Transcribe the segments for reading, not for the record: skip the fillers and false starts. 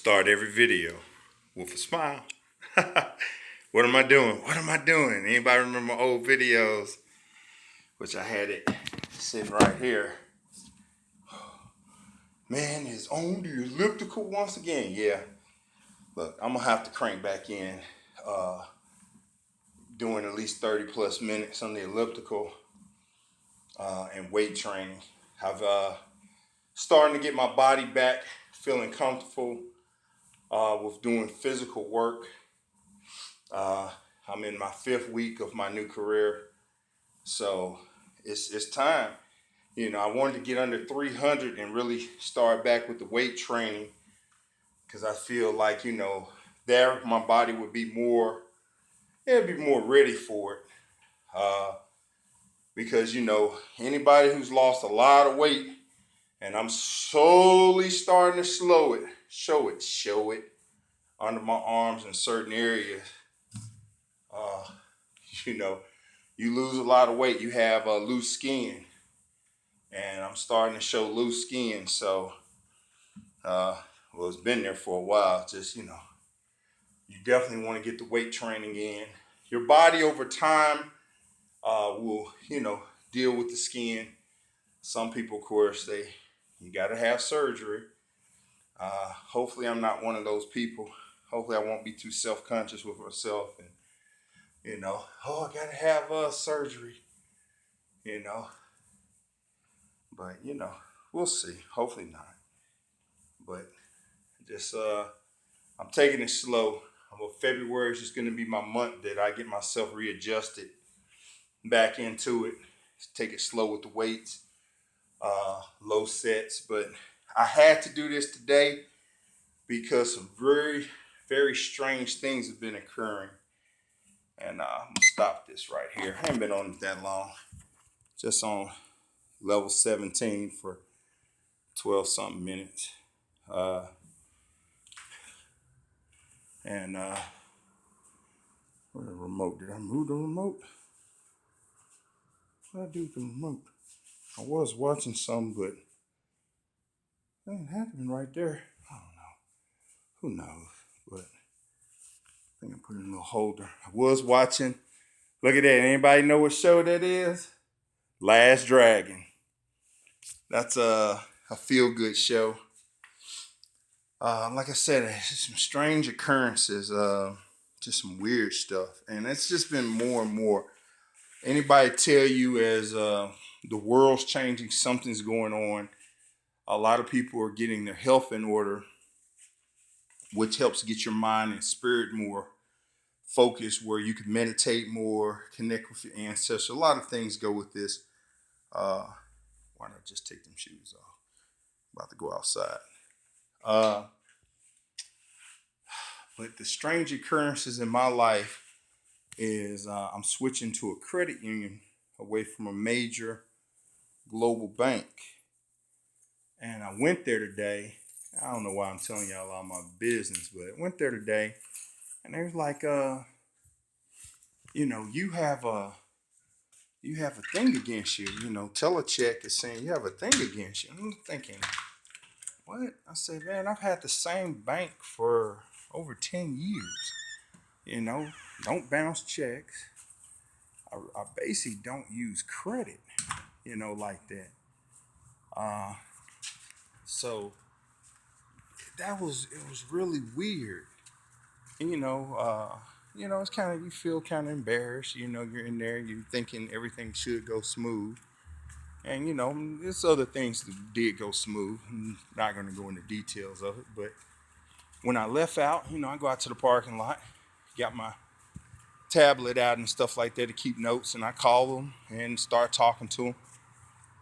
start every video with a smile. What am I doing? What am I doing? Anybody remember my old videos? Which I had it sitting right here. Man is on the elliptical once again. Yeah. Look, I'm gonna have to crank back in doing at least 30 plus minutes on the elliptical and weight training. I've starting to get my body back, feeling comfortable with doing physical work. I'm in my 5th week of my new career, so it's time. You know, I wanted to get under 300 and really start back with the weight training because I feel like, you know, there my body would be more, it'd be more ready for it. Because, you know, anybody who's lost a lot of weight, and I'm slowly starting to show it under my arms in certain areas. You know, you lose a lot of weight, you have loose skin, and I'm starting to show loose skin. So, well, it's been there for a while. Just, you know, you definitely want to get the weight training in. Your body over time will, you know, deal with the skin. Some people, of course, you got to have surgery. Hopefully I'm not one of those people. Hopefully I won't be too self-conscious with myself and, you know, oh, I got to have surgery, you know. But, you know, we'll see. Hopefully not. But just, I'm taking it slow. February is just going to be my month that I get myself readjusted back into it. Take it slow with the weights, low sets. But I had to do this today because some very, very strange things have been occurring. And I'm going to stop this right here. I haven't been on it that long. Just on level 17 for 12 something minutes. Where the remote? Did I move the remote? What did I do with the remote? I was watching some, but it ain't happening right there. I don't know. Who knows? But I think I put it in a little holder. I was watching. Look at that. Anybody know what show that is? Last Dragon. That's a feel-good show. Like I said, it's some strange occurrences. Just some weird stuff. And it's just been more and more. Anybody tell you as the world's changing, something's going on. A lot of people are getting their health in order, which helps get your mind and spirit more focused, where you can meditate more, connect with your ancestors. A lot of things go with this. Why not just take them shoes off? About to go outside. But the strange occurrences in my life is I'm switching to a credit union away from a major global bank. And I went there today. I don't know why I'm telling y'all all my business, but I went there today and they was like, you know, you have a thing against you. You know, Telecheck is saying you have a thing against you. I'm thinking, what? I said, man, I've had the same bank for over 10 years. You know, don't bounce checks. I basically don't use credit, you know, like that. So it was really weird. And, you know, it's kind of, you feel kind of embarrassed. You know, you're in there, you're thinking everything should go smooth. And, you know, there's other things that did go smooth. I'm not going to go into details of it. But when I left out, you know, I go out to the parking lot, got my tablet out and stuff like that to keep notes. And I call them and start talking to them.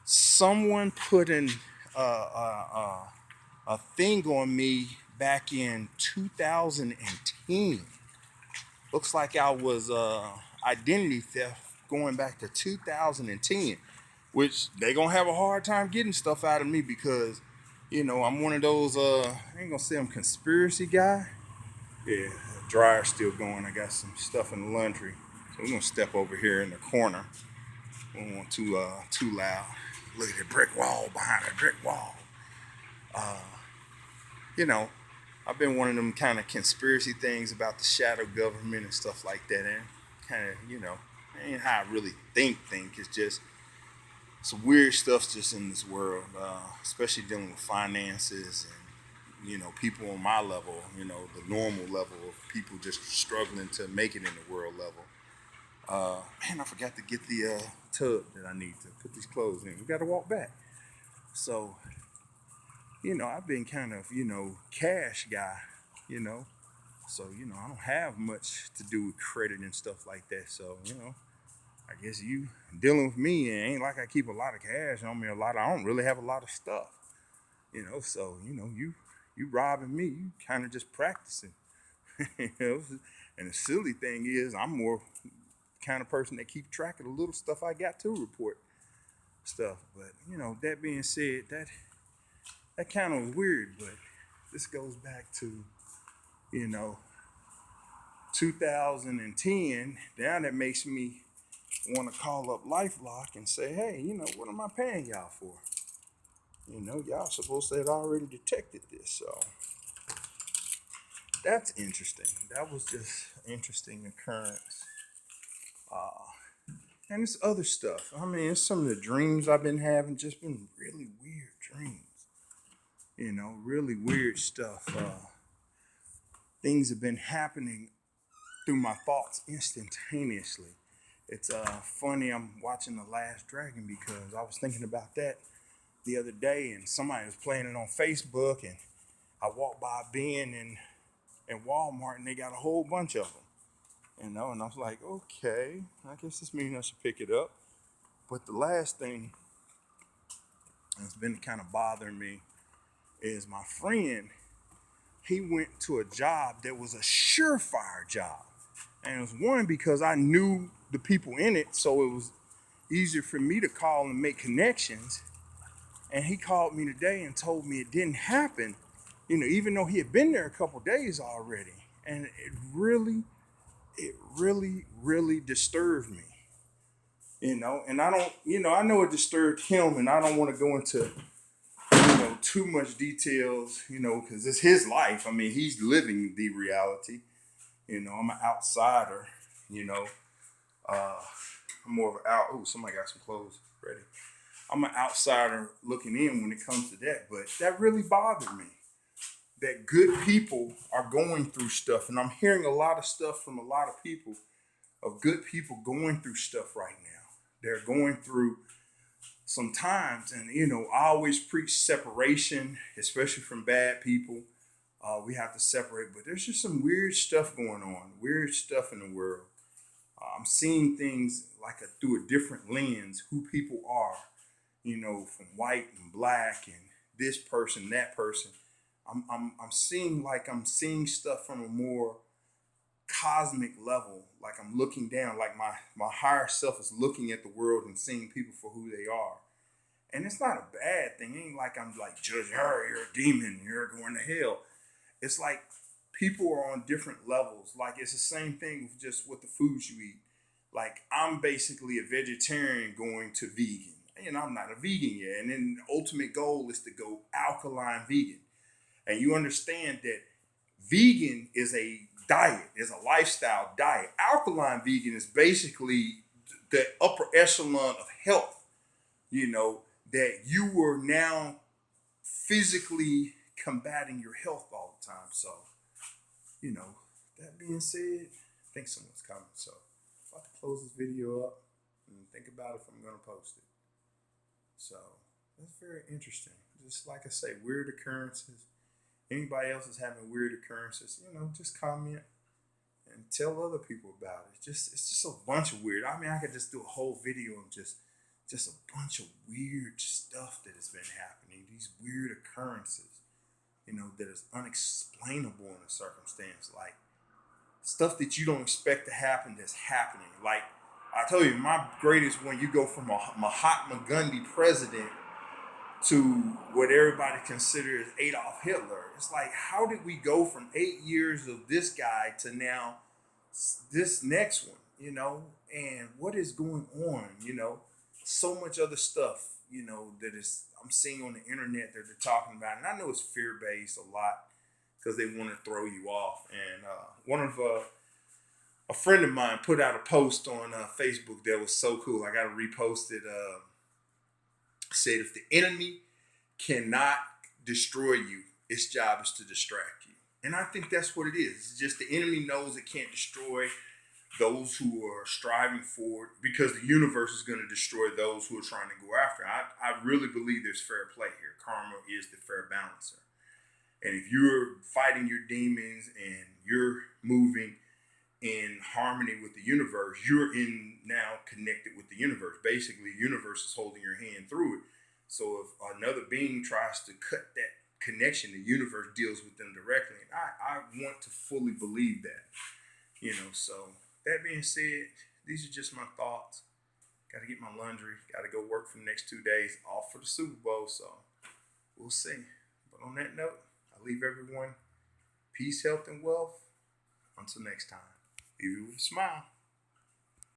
Someone put in a thing on me back in 2010. Looks like I was identity theft going back to 2010, which they gonna have a hard time getting stuff out of me because, you know, I'm one of those, I ain't gonna say I'm conspiracy guy. Yeah, the dryer's still going. I got some stuff in the laundry. So we're gonna step over here in the corner. We don't want too loud. Look at the brick wall behind the brick wall. You know, I've been one of them kind of conspiracy things about the shadow government and stuff like that. And kind of, ain't how I really think. It's just some weird stuff just in this world, especially dealing with finances and, people on my level, the normal level of people just struggling to make it in the world level. Man, I forgot to get the tub that I need to put these clothes in. We got to walk back. So, I've been kind of, cash guy, So, I don't have much to do with credit and stuff like that. So, I guess you dealing with me, and ain't like I keep a lot of cash on me. I don't really have a lot of stuff, So, you robbing me, you kind of just practicing, you know. And the silly thing is, I'm more kind of person that keep track of the little stuff I got to report stuff. But that being said, that kind of weird. But this goes back to 2010. Now that makes me want to call up LifeLock and say, hey, what am I paying y'all for? Y'all supposed to have already detected this. So that's interesting. That was just an interesting occurrence. And it's other stuff. I mean, it's some of the dreams I've been having, just been really weird dreams. Really weird stuff. Things have been happening through my thoughts instantaneously. It's funny, I'm watching The Last Dragon because I was thinking about that the other day, and somebody was playing it on Facebook, and I walked by Ben in Walmart, and they got a whole bunch of them. And I was like, okay, I guess this means I should pick it up. But the last thing that's been kind of bothering me is my friend, he went to a job that was a surefire job. And it was one because I knew the people in it, so it was easier for me to call and make connections. And he called me today and told me it didn't happen, even though he had been there a couple days already. And it really disturbed me, and I don't, I know it disturbed him, and I don't want to go into, too much details, because it's his life. I mean, he's living the reality. I'm an outsider, I'm more of an out. Oh, somebody got some clothes ready. I'm an outsider looking in when it comes to that, but that really bothered me. That good people are going through stuff, and I'm hearing a lot of stuff from a lot of people, of good people going through stuff right now. They're going through some times, and I always preach separation, especially from bad people. We have to separate, but there's just some weird stuff going on, weird stuff in the world. I'm seeing things like through a different lens, who people are, from white and black and this person, that person. I'm seeing stuff from a more cosmic level. Like I'm looking down, like my higher self is looking at the world and seeing people for who they are. And it's not a bad thing. It ain't like I'm like judging her, you're a demon, you're going to hell. It's like people are on different levels. Like it's the same thing with just with the foods you eat. Like I'm basically a vegetarian going to vegan. I'm not a vegan yet. And then the ultimate goal is to go alkaline vegan. And you understand that vegan is a diet, is a lifestyle diet. Alkaline vegan is basically the upper echelon of health, that you were now physically combating your health all the time. So, that being said, I think someone's coming. So, I'm about to close this video up and think about if I'm going to post it. So, that's very interesting. Just like I say, weird occurrences. Anybody else is having weird occurrences, just comment and tell other people about it. It's just a bunch of weird. I mean, I could just do a whole video of just a bunch of weird stuff that has been happening. These weird occurrences, that is unexplainable in a circumstance. Like stuff that you don't expect to happen that's happening. Like I told you, my greatest when you go from a Mahatma Gandhi president to what everybody considers Adolf Hitler. It's like, how did we go from 8 years of this guy to now this next one, and what is going on, so much other stuff, that is I'm seeing on the internet that they're talking about. And I know it's fear-based a lot, because they want to throw you off. And a friend of mine put out a post on Facebook that was so cool. I got to repost it. Said, if the enemy cannot destroy you, its job is to distract you. And I think that's what it is. It's just the enemy knows it can't destroy those who are striving for it, because the universe is going to destroy those who are trying to go after it. I really believe there's fair play here. Karma is the fair balancer. And if you're fighting your demons and you're moving in harmony with the universe, you're now connected with the universe. Basically, the universe is holding your hand through it. So if another being tries to cut that connection, the universe deals with them directly. And I want to fully believe that. So that being said, these are just my thoughts. Got to get my laundry. Got to go work for the next 2 days, off for the Super Bowl. So we'll see. But on that note, I leave everyone peace, health, and wealth. Until next time, leave you with a smile.